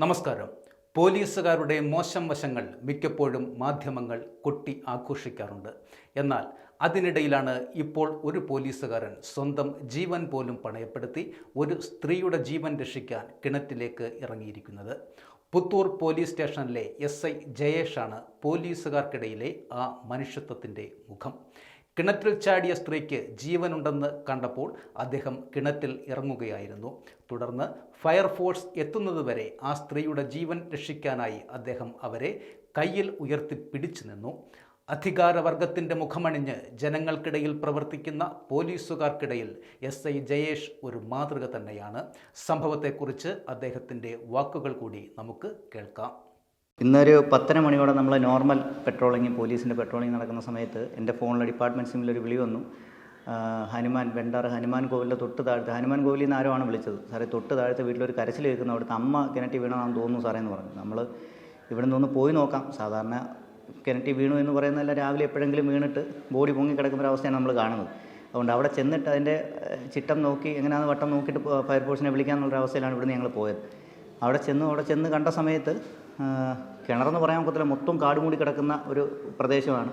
നമസ്കാരം. പോലീസുകാരുടെ മോശം വശങ്ങൾ മിക്കപ്പോഴും മാധ്യമങ്ങൾ കൊട്ടി ആഘോഷിക്കാറുണ്ട്. എന്നാൽ അതിനിടയിലാണ് ഇപ്പോൾ ഒരു പോലീസുകാരൻ സ്വന്തം ജീവൻ പോലും പണയപ്പെടുത്തി ഒരു സ്ത്രീയുടെ ജീവൻ രക്ഷിക്കാൻ കിണറ്റിലേക്ക് ഇറങ്ങിയിരിക്കുന്നത്. പുത്തൂർ പോലീസ് സ്റ്റേഷനിലെ SI ജയേഷാണ് പോലീസുകാർക്കിടയിലെ ആ മനുഷ്യത്വത്തിൻ്റെ മുഖം. കിണറ്റിൽ ചാടിയ സ്ത്രീക്ക് ജീവനുണ്ടെന്ന് കണ്ടപ്പോൾ അദ്ദേഹം കിണറ്റിൽ ഇറങ്ങുകയായിരുന്നു. തുടർന്ന് ഫയർഫോഴ്സ് എത്തുന്നതുവരെ ആ സ്ത്രീയുടെ ജീവൻ രക്ഷിക്കാനായി അദ്ദേഹം അവരെ കയ്യിൽ ഉയർത്തി പിടിച്ചു നിന്നു. അധികാരവർഗത്തിൻ്റെ മുഖമണിഞ്ഞ് ജനങ്ങൾക്കിടയിൽ പ്രവർത്തിക്കുന്ന പോലീസുകാർക്കിടയിൽ SI ജയേഷ് ഒരു മാതൃക തന്നെയാണ്. സംഭവത്തെക്കുറിച്ച് അദ്ദേഹത്തിൻ്റെ വാക്കുകൾ കൂടി നമുക്ക് കേൾക്കാം. ഇന്നൊരു 10 മണിയോടെ നമ്മൾ നോർമൽ പോലീസിൻ്റെ പെട്രോളിങ് നടക്കുന്ന സമയത്ത് എൻ്റെ ഫോണിൽ ഡിപ്പാർട്ട്മെൻറ്റ് സിമ്മിലൊരു വിളി വന്നു. വെണ്ടാറ് ഹനുമാൻ കോവിലിൻ്റെ തൊട്ട് താഴത്ത്, ഹനുമാൻ കോവിലിൽ നിന്ന് ആരോ ആണ് വിളിച്ചത്. സാറേ, തൊട്ട് താഴത്തെ വീട്ടിലൊരു കരച്ചിൽ കേൾക്കുന്നു, അവിടുത്തെ അമ്മ കിണറ്റി വീണതാണെന്ന് തോന്നുന്നു സാറേ എന്ന് പറഞ്ഞു. നമ്മൾ ഇവിടെ നിന്ന് പോയി നോക്കാം. സാധാരണ കിണറ്റി വീണു എന്ന് പറയുന്നതല്ല, രാവിലെ എപ്പോഴെങ്കിലും വീണിട്ട് ബോഡി പൊങ്ങി കിടക്കുന്ന ഒരവസ്ഥയാണ് നമ്മൾ കാണുന്നത്. അതുകൊണ്ട് അവിടെ ചെന്നിട്ട് അതിൻ്റെ ചിട്ടം നോക്കി എങ്ങനെയാണെന്ന് വട്ടം നോക്കിയിട്ട് ഫയർഫോഴ്സിനെ വിളിക്കാമെന്നുള്ള അവസ്ഥയിലാണ് ഇവിടുന്ന് ഞങ്ങൾ പോയത്. അവിടെ ചെന്ന് കണ്ട സമയത്ത് കിണറെന്ന് പറയാൻ ഒക്കത്തില്ല, മൊത്തം കാട് മൂടി കിടക്കുന്ന ഒരു പ്രദേശമാണ്.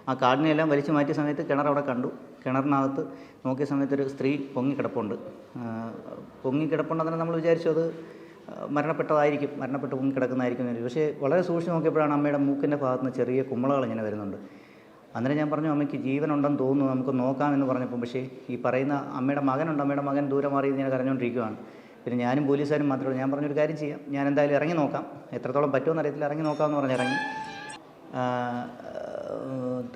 ആ കാടിനെല്ലാം വലിച്ചു മാറ്റിയ സമയത്ത് കിണർ അവിടെ കണ്ടു. കിണറിനകത്ത് നോക്കിയ സമയത്ത് ഒരു സ്ത്രീ പൊങ്ങിക്കിടപ്പുണ്ടെന്ന് നമ്മൾ വിചാരിച്ചു അത് മരണപ്പെട്ട് പൊങ്ങിക്കിടക്കുന്നതായിരിക്കും. പക്ഷേ വളരെ സൂക്ഷിച്ച് നോക്കിയപ്പോഴാണ് അമ്മയുടെ മൂക്കിൻ്റെ ഭാഗത്ത് നിന്ന് ചെറിയ കുമ്മളകൾ ഇങ്ങനെ വരുന്നുണ്ട്. അന്നേരം ഞാൻ പറഞ്ഞു, അമ്മയ്ക്ക് ജീവനുണ്ടെന്ന് തോന്നുന്നു, നമുക്ക് നോക്കാമെന്ന് പറഞ്ഞപ്പോൾ, പക്ഷേ ഈ പറയുന്ന അമ്മയുടെ മകൻ ദൂരെ മാറി ഇങ്ങനെ കരഞ്ഞുകൊണ്ടിരിക്കുകയാണ്. പിന്നെ ഞാനും പോലീസുകാരും മാത്രമേ. ഞാൻ പറഞ്ഞൊരു കാര്യം ചെയ്യാം, ഞാൻ എന്തായാലും ഇറങ്ങി നോക്കാം, എത്രത്തോളം പറ്റുമെന്ന് അറിയത്തില്ല, ഇറങ്ങി നോക്കാമെന്ന് പറഞ്ഞിറങ്ങി.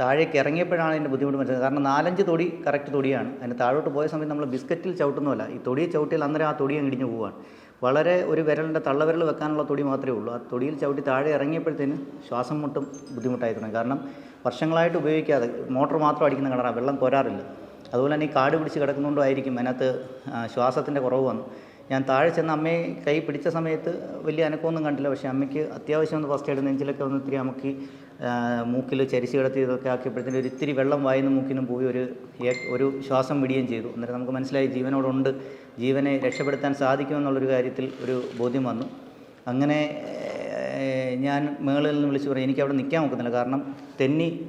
താഴേക്ക് ഇറങ്ങിയപ്പോഴാണ് അതിൻ്റെ ബുദ്ധിമുട്ട് മനസ്സിലായത്. കാരണം 4-5 തൊടി കറക്റ്റ് തൊടിയാണ്. അതിന് താഴോട്ട് പോയ സമയത്ത് നമ്മൾ ബിസ്ക്കറ്റിൽ ചവിട്ടുന്നുമല്ല, ഈ തൊടിയെ ചവിട്ടിയാൽ അന്നേരം ആ തൊടി ഇടിഞ്ഞു പോവുകയാണ്. വളരെ ഒരു വിരലിൻ്റെ തള്ളവിരൽ വെക്കാനുള്ള തൊടി മാത്രമേ ഉള്ളൂ. ആ തൊടിയിൽ ചവിട്ടി താഴെ ഇറങ്ങിയപ്പോഴത്തേന് ശ്വാസം മുട്ടും ബുദ്ധിമുട്ടായി തുടങ്ങി. കാരണം വർഷങ്ങളായിട്ട് ഉപയോഗിക്കാതെ മോട്ടോർ മാത്രം അടിക്കുന്ന കിണറാണ്, വെള്ളം കോരാറില്ല. അതുപോലെ തന്നെ ഈ കാട് പിടിച്ച് കിടക്കുന്നതുകൊണ്ടായിരിക്കും അതിനകത്ത് ശ്വാസത്തിൻ്റെ കുറവ് വന്നു. ഞാൻ താഴെ ചെന്ന് അമ്മയെ കൈ പിടിച്ച സമയത്ത് വലിയ അനക്കമൊന്നും കണ്ടില്ല. പക്ഷേ അമ്മയ്ക്ക് അത്യാവശ്യം ഒന്ന് ഫസ്റ്റ് എയ്ഡ്, നെഞ്ചിലൊക്കെ ഒന്ന് ഇത്തിരി അമ്മയ്ക്ക് മൂക്കിൽ ചരിച്ച് കിടത്തി ഇതൊക്കെ ആക്കിയപ്പോഴത്തേനും ഒരു ഇത്തിരി വെള്ളം വായിന്ന് മൂക്കിനും പോയി ഒരു ശ്വാസം വിടുകയും ചെയ്തു. അന്നേരം നമുക്ക് മനസ്സിലായി ജീവനോടുണ്ട്, ജീവനെ രക്ഷപ്പെടുത്താൻ സാധിക്കുമെന്നുള്ളൊരു കാര്യത്തിൽ ഒരു ബോധ്യം വന്നു. അങ്ങനെ ഞാൻ മേളിൽ നിന്ന് വിളിച്ച് പറയും, എനിക്ക് അവിടെ നിൽക്കാൻ നോക്കുന്നില്ല. കാരണം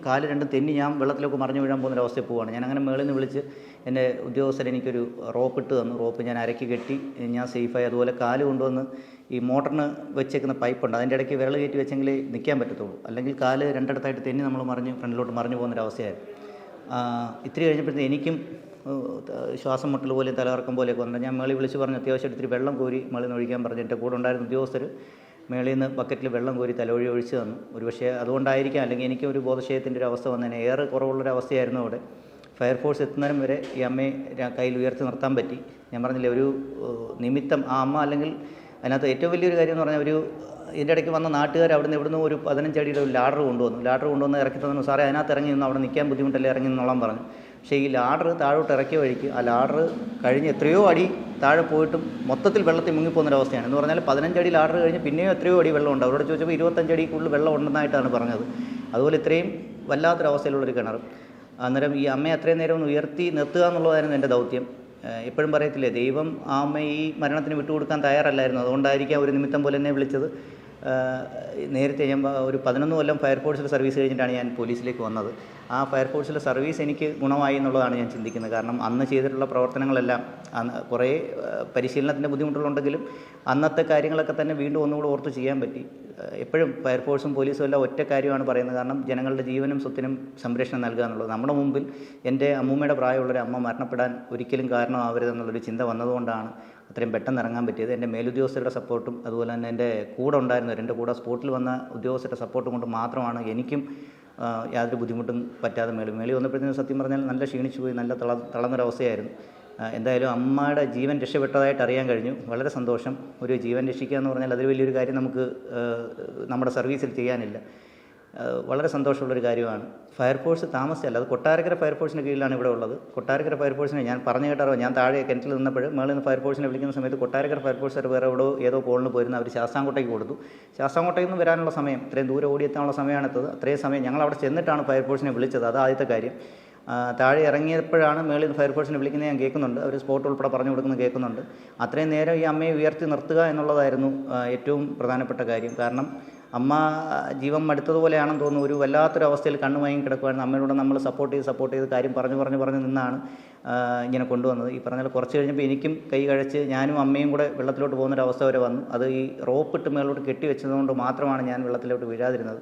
കാല് രണ്ടും തെന്നി ഞാൻ വെള്ളത്തിലേക്ക് മറിഞ്ഞു വീഴാൻ പോകുന്നൊരവസ്ഥയിൽ പോവുകയാണ്. ഞാൻ അങ്ങനെ മേളിൽ നിന്ന് വിളിച്ച് എൻ്റെ ഉദ്യോഗസ്ഥർ എനിക്കൊരു റോപ്പ് ഇട്ട് തന്നു. റോപ്പ് ഞാൻ അരക്കി കെട്ടി ഞാൻ സേഫായി. അതുപോലെ കാല് കൊണ്ടുവന്ന് ഈ മോട്ടറിന് വെച്ചേക്കുന്ന പൈപ്പുണ്ട്, അതിൻ്റെ ഇടയ്ക്ക് വിരൽ കയറ്റി വെച്ചെങ്കിലേ നിൽക്കാൻ പറ്റത്തുള്ളൂ. അല്ലെങ്കിൽ കാല് രണ്ടിടത്തായിട്ട് തെന്നി നമ്മൾ ഫ്രണ്ടിലോട്ട് മറിഞ്ഞു പോകുന്നൊരവസ്ഥയായിരുന്നു. ഇത്തിരി കഴിഞ്ഞപ്പോഴത്തേക്കും എനിക്കും ശ്വാസം മുട്ടൽ പോലെ തലകറക്കം പോലെയൊക്കെ വന്നിട്ട് ഞാൻ മേളിൽ വിളിച്ച് പറഞ്ഞു, അത്യാവശ്യം ഇത്തിരി വെള്ളം കോരി മേളിൽ നിന്ന് ഒഴിക്കാൻ പറഞ്ഞു. എൻ്റെ കൂടെ ഉണ്ടായിരുന്ന ഉദ്യോഗസ്ഥർ മേളിൽ നിന്ന് ബക്കറ്റിൽ വെള്ളം കോരി തലവഴി ഒഴിച്ച് തന്നു. പക്ഷേ അതുകൊണ്ടായിരിക്കാം, അല്ലെങ്കിൽ എനിക്ക് ഒരു ബോധക്ഷയത്തിൻ്റെ ഒരു അവസ്ഥ വന്നതിന് ഏറെ കുറവുള്ളൊരവസ്ഥയായിരുന്നു അവിടെ. ഫയർഫോഴ്സ് എത്തുന്നതിനും വരെ ഈ അമ്മയെ കയ്യിൽ ഉയർത്തി നിർത്താൻ പറ്റി. ഞാൻ പറഞ്ഞില്ലേ, ഒരു നിമിത്തം ആ അമ്മ, അല്ലെങ്കിൽ അതിനകത്ത് ഏറ്റവും വലിയൊരു കാര്യം എന്ന് പറഞ്ഞാൽ, ഇതിൻ്റെ ഇടയ്ക്ക് വന്ന നാട്ടുകാർ ഇവിടുന്ന് ഒരു 15 അടിയുടെ ഒരു ലാഡർ കൊണ്ടുവന്ന് ഇറക്കി തന്നു. സാറേ, അതിനകത്ത് ഇറങ്ങി നിന്ന് അവിടെ നിൽക്കാൻ ബുദ്ധിമുട്ടല്ലേ, ഇറങ്ങി നിന്നോളാൻ പറഞ്ഞു. പക്ഷേ ഈ ലാഡർ താഴോട്ട് ഇറക്കിയ വഴിക്ക് ആ ലാഡർ കഴിഞ്ഞ് എത്രയോ അടി താഴെ പോയിട്ടും മൊത്തത്തിൽ വെള്ളത്തിൽ മുങ്ങിപ്പോകുന്നൊരവസ്ഥയാണ്. എന്ന് പറഞ്ഞാൽ 15 അടി ലാഡർ കഴിഞ്ഞ് പിന്നെയും എത്രയോ അടി വെള്ളമുണ്ട്. അവരോട് ചോദിച്ചപ്പോൾ 25 അടിക്കുള്ളിൽ വെള്ളം ഉണ്ടെന്നായിട്ടാണ് പറഞ്ഞത്. അതുപോലെ ഇത്രയും വല്ലാത്തൊരവസ്ഥയിലുള്ളൊരു കിണർ. അന്നേരം ഈ അമ്മയെ അത്രയും നേരം ഒന്ന് ഉയർത്തി നിർത്തുക എന്നുള്ളതായിരുന്നു എൻ്റെ ദൗത്യം. എപ്പോഴും പറയത്തില്ലേ, ദൈവം ആ അമ്മയെ ഈ മരണത്തിന് വിട്ടുകൊടുക്കാൻ തയ്യാറല്ലായിരുന്നു. അതുകൊണ്ടായിരിക്കാം ഒരു നിമിത്തം പോലെ എന്നെ വിളിച്ചത്. നേരത്തെ ഞാൻ ഒരു 11 കൊല്ലം ഫയർഫോഴ്സിൽ സർവീസ് കഴിഞ്ഞിട്ടാണ് ഞാൻ പോലീസിലേക്ക് വന്നത്. ആ ഫയർഫോഴ്സിലെ സർവീസ് എനിക്ക് ഗുണമായി എന്നുള്ളതാണ് ഞാൻ ചിന്തിക്കുന്നത്. കാരണം അന്ന് ചെയ്തിട്ടുള്ള പ്രവർത്തനങ്ങളെല്ലാം കുറേ പരിശീലനത്തിൻ്റെ ബുദ്ധിമുട്ടുകളുണ്ടെങ്കിലും അന്നത്തെ കാര്യങ്ങളൊക്കെ തന്നെ വീണ്ടും ഒന്നുകൂടെ ഓർത്ത് ചെയ്യാൻ പറ്റി. എപ്പോഴും ഫയർഫോഴ്സും പോലീസും എല്ലാം ഒറ്റ കാര്യമാണ് പറയുന്നത്, കാരണം ജനങ്ങളുടെ ജീവനും സ്വത്തിനും സംരക്ഷണം നൽകുക എന്നുള്ളത്. നമ്മുടെ മുമ്പിൽ എൻ്റെ അമ്മൂമ്മയുടെ പ്രായമുള്ളൊരു അമ്മ മരണപ്പെടാൻ ഒരിക്കലും കാരണമാവരുതെന്നുള്ളൊരു ചിന്ത വന്നതുകൊണ്ടാണ് അത്രയും പെട്ടെന്ന് ഇറങ്ങാൻ പറ്റിയത്. എൻ്റെ മേലുദ്യോഗസ്ഥരുടെ സപ്പോർട്ടും അതുപോലെ തന്നെ എൻ്റെ കൂടെ ഉണ്ടായിരുന്നവർ, എൻ്റെ കൂടെ സ്പോട്ടിൽ വന്ന ഉദ്യോഗസ്ഥരുടെ സപ്പോർട്ടും കൊണ്ട് മാത്രമാണ് എനിക്കും യാതൊരു ബുദ്ധിമുട്ടും പറ്റാതെ മേളി വന്നപ്പോഴത്തേക്കും സത്യം പറഞ്ഞാൽ നല്ല ക്ഷീണിച്ചു പോയി, നല്ല തളർന്നൊരവസ്ഥയായിരുന്നു. എന്തായാലും അമ്മയുടെ ജീവൻ രക്ഷപ്പെട്ടതായിട്ട് അറിയാൻ കഴിഞ്ഞു. വളരെ സന്തോഷം. ഒരു ജീവൻ രക്ഷിക്കുക എന്ന് പറഞ്ഞാൽ അതിൽ വലിയൊരു കാര്യം നമുക്ക് നമ്മുടെ സർവീസിൽ ചെയ്യാനില്ല. വളരെ സന്തോഷമുള്ളൊരു കാര്യമാണ്. ഫയർഫോഴ്സ് താമസിച്ചല്ല, അത് കൊട്ടാരക്കര ഫയർഫോഴ്സിൻ്റെ കീഴിലാണ് ഇവിടെ ഉള്ളത്. കൊട്ടാരക്കര ഫയർഫോഴ്സിനെ ഞാൻ പറഞ്ഞു കേട്ടാറോ, ഞാൻ താഴെ കിണറ്റിൽ നിന്നപ്പോൾ മേളിൽ നിന്ന് ഫയർഫോഴ്സിനെ വിളിക്കുന്ന സമയത്ത് കൊട്ടാരക്കര ഫയർഫോഴ്സ് വേറെ ഏതോ കോളിന് പോയിരുന്നു. അവർ ശാസ്താംകോട്ടയ്ക്ക് കൊടുത്തു. ശാസ്താംകോട്ടയിൽ നിന്ന് വരാനുള്ള സമയം, ഇത്രയും ദൂരം ഓടിയെത്താനുള്ള സമയമാണെത്തത്. അത്രയും സമയം ഞങ്ങൾ അവിടെ ചെന്നിട്ടാണ് ഫയർഫോഴ്സിനെ വിളിച്ചത്. അത് ആദ്യത്തെ കാര്യം. താഴെ ഇറങ്ങിയപ്പോഴാണ് മേളിൽ നിന്ന് ഫയർഫോഴ്സിനെ വിളിക്കുന്നത് ഞാൻ കേൾക്കുന്നുണ്ട്. അവർ സ്പോട്ട് ഉൾപ്പെടെ പറഞ്ഞു കൊടുക്കുന്നത് കേൾക്കുന്നുണ്ട്. അത്രയും നേരം ഈ അമ്മയെ ഉയർത്തി നിർത്തുക എന്നുള്ളതായിരുന്നു ഏറ്റവും പ്രധാനപ്പെട്ട കാര്യം. കാരണം അമ്മ ജീവൻ മടുത്തതുപോലെയാണെന്ന് തോന്നുന്നു. ഒരു വല്ലാത്തൊരവസ്ഥയിൽ കണ്ണു മയങ്ങി കിടക്കുമായിരുന്നു. അമ്മയോട് നമ്മൾ സപ്പോർട്ട് ചെയ്ത് കാര്യം പറഞ്ഞു നിന്നാണ് ഇങ്ങനെ കൊണ്ടുവന്നത്. ഈ പറഞ്ഞാൽ കുറച്ച് കഴിഞ്ഞപ്പോൾ എനിക്കും കൈ കഴിച്ച് ഞാനും അമ്മയും കൂടെ വെള്ളത്തിലോട്ട് പോകുന്നൊരവസ്ഥ വരെ വന്നു. അത് ഈ റോപ്പിട്ട് മേലോട്ട് കെട്ടി വെച്ചതുകൊണ്ട് മാത്രമാണ് ഞാൻ വെള്ളത്തിലോട്ട് വീഴാതിരുന്നത്.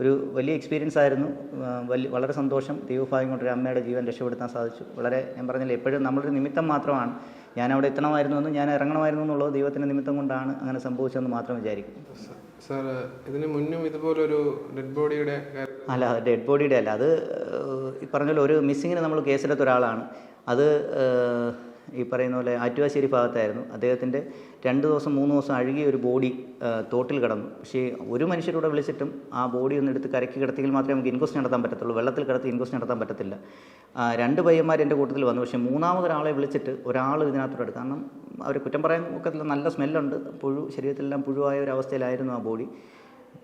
ഒരു വലിയ എക്സ്പീരിയൻസ് ആയിരുന്നു. വളരെ സന്തോഷം. ദൈവഭാഗ്യം കൊണ്ട് ഒരു അമ്മയുടെ ജീവൻ രക്ഷപ്പെടുത്താൻ സാധിച്ചു. വളരെ ഞാൻ പറഞ്ഞില്ല, എപ്പോഴും നമ്മളൊരു നിമിത്തം മാത്രമാണ്. ഞാൻ അവിടെ എത്തണമായിരുന്നുവെന്നും ഞാൻ ഇറങ്ങണമായിരുന്നു എന്നുള്ളത് ദൈവത്തിൻ്റെ നിമിത്തം കൊണ്ടാണ് അങ്ങനെ സംഭവിച്ചതെന്ന് മാത്രം വിചാരിക്കും. സാർ, ഇതിന് മുന്നും ഇതുപോലൊരു ഡെഡ് ബോഡിയുടെ അല്ല, ഡെഡ് ബോഡിയുടെ അല്ല, അത് ഈ പറഞ്ഞ പോലെ ഒരു മിസ്സിങ്ങിന് നമ്മൾ കേസെടുത്ത ഒരാളാണ്. അത് ഈ പറയുന്ന പോലെ ആറ്റുവാശ്ശേരി ഭാഗത്തായിരുന്നു. അദ്ദേഹത്തിൻ്റെ 2 ദിവസം 3 ദിവസം അഴുകിയ ഒരു ബോഡി തോട്ടിൽ കിടന്നു. പക്ഷേ ഒരു മനുഷ്യരൂടെ വിളിച്ചിട്ടും ആ ബോഡി ഒന്ന് എടുത്ത് കരയ്ക്ക് കിടത്തിയെങ്കിൽ മാത്രമേ നമുക്ക് ഇൻക്വസ്റ്റ് നടത്താൻ പറ്റത്തുള്ളൂ. വെള്ളത്തിൽ കിടത്തി ഇൻക്വസ്റ്റ് നടത്താൻ പറ്റത്തില്ല. 2 പയ്യന്മാർ എൻ്റെ കൂട്ടത്തിൽ വന്നു. പക്ഷേ മൂന്നാമതൊരാളെ വിളിച്ചിട്ട് ഒരാൾ ഇതിനകത്തോട്ട് എടുക്കും. കാരണം അവർ കുറ്റം പറയാൻ ഒക്കത്തില്ല, നല്ല സ്മെല്ലുണ്ട്, ശരീരത്തിലെല്ലാം പുഴുവായ ഒരു അവസ്ഥയിലായിരുന്നു ആ ബോഡി.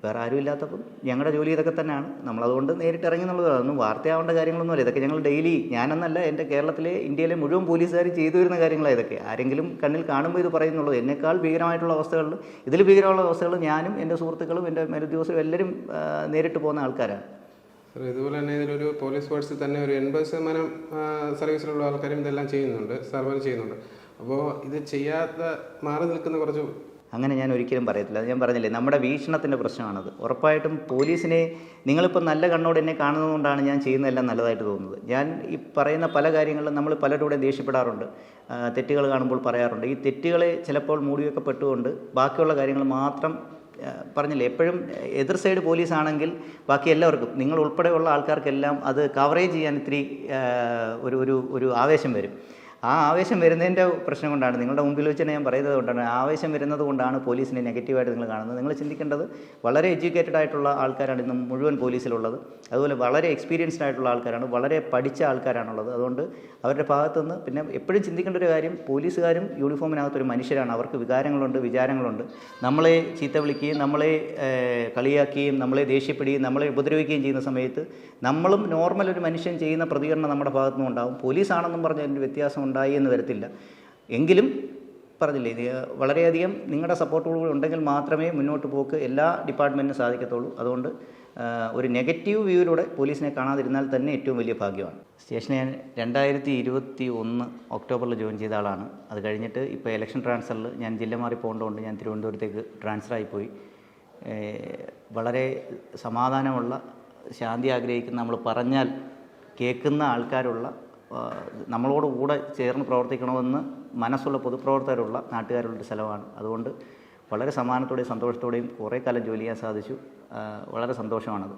വേറെ ആരും ഇല്ലാത്തപ്പം ഞങ്ങളുടെ ജോലി ഇതൊക്കെ തന്നെയാണ്. നമ്മളതുകൊണ്ട് നേരിട്ട് ഇറങ്ങി എന്നുള്ളത് അതൊന്നും വാർത്തയാവേണ്ട കാര്യങ്ങളൊന്നുമല്ല. ഇതൊക്കെ ഞങ്ങൾ ഡെയിലി, ഞാനെന്നല്ല, എൻ്റെ കേരളത്തിലെ ഇന്ത്യയിലെ മുഴുവൻ പോലീസുകാർ ചെയ്തു വരുന്ന കാര്യങ്ങളാണ് ഇതൊക്കെ. ആരെങ്കിലും കണ്ണിൽ കാണുമ്പോൾ ഇത് പറയുന്നുള്ളത്. എന്നെക്കാൾ ഭീകരമായിട്ടുള്ള അവസ്ഥകളിൽ, ഇതിൽ ഭീകരമുള്ള അവസ്ഥകൾ ഞാനും എൻ്റെ സുഹൃത്തുക്കളും എൻ്റെ മേലുദ്യോഗസ്ഥരും എല്ലാവരും നേരിട്ട് പോകുന്ന ആൾക്കാരാണ്. ഇതുപോലെ തന്നെ ഇതിലൊരു പോലീസ് ഫോഴ്സിൽ തന്നെ ഒരു 80% സർവീസിലുള്ള ആൾക്കാരും ഇതെല്ലാം സർവൈവ് ചെയ്യുന്നുണ്ട്. അപ്പോൾ ഇത് ചെയ്യാതെ മാറി നിൽക്കുന്ന കുറച്ച് അങ്ങനെ ഞാൻ ഒരിക്കലും പറയത്തില്ല. അത് ഞാൻ പറഞ്ഞില്ലേ, നമ്മുടെ വീക്ഷണത്തിൻ്റെ പ്രശ്നമാണത്. ഉറപ്പായിട്ടും പോലീസിനെ നിങ്ങളിപ്പോൾ നല്ല കണ്ണോടെ എന്നെ കാണുന്നതുകൊണ്ടാണ് ഞാൻ ചെയ്യുന്നതെല്ലാം നല്ലതായിട്ട് തോന്നുന്നത്. ഞാൻ ഈ പറയുന്ന പല കാര്യങ്ങളിലും നമ്മൾ പലരോടെ ദേഷ്യപ്പെടാറുണ്ട്, തെറ്റുകൾ കാണുമ്പോൾ പറയാറുണ്ട്. ഈ തെറ്റുകളെ ചിലപ്പോൾ മൂടിവെക്കപ്പെട്ടുകൊണ്ട് ബാക്കിയുള്ള കാര്യങ്ങൾ മാത്രം പറഞ്ഞില്ലേ, എപ്പോഴും എതിർ സൈഡ് പോലീസാണെങ്കിൽ ബാക്കി എല്ലാവർക്കും, നിങ്ങൾ ഉൾപ്പെടെയുള്ള ആൾക്കാർക്കെല്ലാം അത് കവറേജ് ചെയ്യാൻ ഇത്തിരി ഒരു ആവേശം വരും. ആ ആവേശം വരുന്നതിൻ്റെ പ്രശ്നം കൊണ്ടാണ്, നിങ്ങളുടെ മുമ്പിൽ വെച്ച് തന്നെ ഞാൻ പറയുന്നത് കൊണ്ടാണ്, ആവേശം വരുന്നത് കൊണ്ടാണ് പോലീസിനെ നെഗറ്റീവായിട്ട് നിങ്ങൾ കാണുന്നത്. നിങ്ങൾ ചിന്തിക്കേണ്ടത് വളരെ എഡ്യൂക്കേറ്റഡ് ആയിട്ടുള്ള ആൾക്കാരാണ് ഇന്ന് മുഴുവൻ പോലീസിലുള്ളത്. അതുപോലെ വളരെ എക്സ്പീരിയൻസ്ഡ് ആയിട്ടുള്ള ആൾക്കാരാണ്, വളരെ പഠിച്ച ആൾക്കാരാണുള്ളത്. അതുകൊണ്ട് അവരുടെ ഭാഗത്തുനിന്ന് പിന്നെ എപ്പോഴും ചിന്തിക്കേണ്ട ഒരു കാര്യം, പോലീസുകാരും യൂണിഫോമിനകത്തൊരു മനുഷ്യരാണ്. അവർക്ക് വികാരങ്ങളുണ്ട്, വിചാരങ്ങളുണ്ട്. നമ്മളെ ചീത്ത വിളിക്കുകയും നമ്മളെ കളിയാക്കുകയും നമ്മളെ ദേഷ്യപ്പെടുകയും നമ്മളെ ഉപദ്രവിക്കുകയും ചെയ്യുന്ന സമയത്ത് നമ്മളും നോർമൽ ഒരു മനുഷ്യൻ ചെയ്യുന്ന പ്രതികരണം നമ്മുടെ ഭാഗത്തുനിന്നും ഉണ്ടാകും. പോലീസാണെന്നും പറഞ്ഞ് അതിൻ്റെ വ്യത്യാസം ഉണ്ടായി എന്ന് വരത്തില്ല. എങ്കിലും പറഞ്ഞില്ലേ, വളരെയധികം നിങ്ങളുടെ സപ്പോർട്ടുകൾ ഉണ്ടെങ്കിൽ മാത്രമേ മുന്നോട്ട് പോക്ക് എല്ലാ ഡിപ്പാർട്ട്മെൻറ്റിനും സാധിക്കത്തുള്ളൂ. അതുകൊണ്ട് ഒരു നെഗറ്റീവ് വ്യൂവിലൂടെ പോലീസിനെ കാണാതിരുന്നാൽ തന്നെ ഏറ്റവും വലിയ ഭാഗ്യമാണ്. സ്റ്റേഷനെ ഞാൻ 2021 ഒക്ടോബറിൽ ജോയിൻ ചെയ്ത ആളാണ്. അത് കഴിഞ്ഞിട്ട് ഇപ്പോൾ ഇലക്ഷൻ ട്രാൻസ്ഫറിൽ ഞാൻ ജില്ല മാറി പോകേണ്ടതുകൊണ്ട് ഞാൻ തിരുവനന്തപുരത്തേക്ക് ട്രാൻസ്ഫറായിപ്പോയി. വളരെ സമാധാനമുള്ള, ശാന്തി ആഗ്രഹിക്കുന്ന, നമ്മൾ പറഞ്ഞാൽ കേൾക്കുന്ന ആൾക്കാരുള്ള, നമ്മളോട് കൂടെ ചേർന്ന് പ്രവർത്തിക്കണമെന്ന് മനസ്സുള്ള പൊതുപ്രവർത്തകരുള്ള നാട്ടുകാരുള്ളൊരു സ്ഥലമാണ്. അതുകൊണ്ട് വളരെ സമാധാനത്തോടെയും സന്തോഷത്തോടെയും കുറേ കാലം ജോലി ചെയ്യാൻ സാധിച്ചു. വളരെ സന്തോഷമാണത്.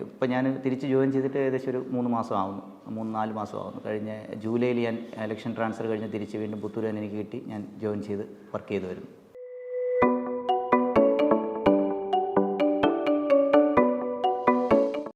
ഇപ്പം ഞാൻ തിരിച്ച് ജോയിൻ ചെയ്തിട്ട് ഏകദേശം ഒരു 3-4 മാസം ആവുന്നു. കഴിഞ്ഞ ജൂലൈയിൽ ഞാൻ ഇലക്ഷൻ ട്രാൻസ്ഫർ കഴിഞ്ഞ് തിരിച്ച് വീണ്ടും പുത്തൂർ തന്നെ എനിക്ക് കിട്ടി. ഞാൻ ജോയിൻ ചെയ്ത് വർക്ക് ചെയ്ത് വരുന്നു.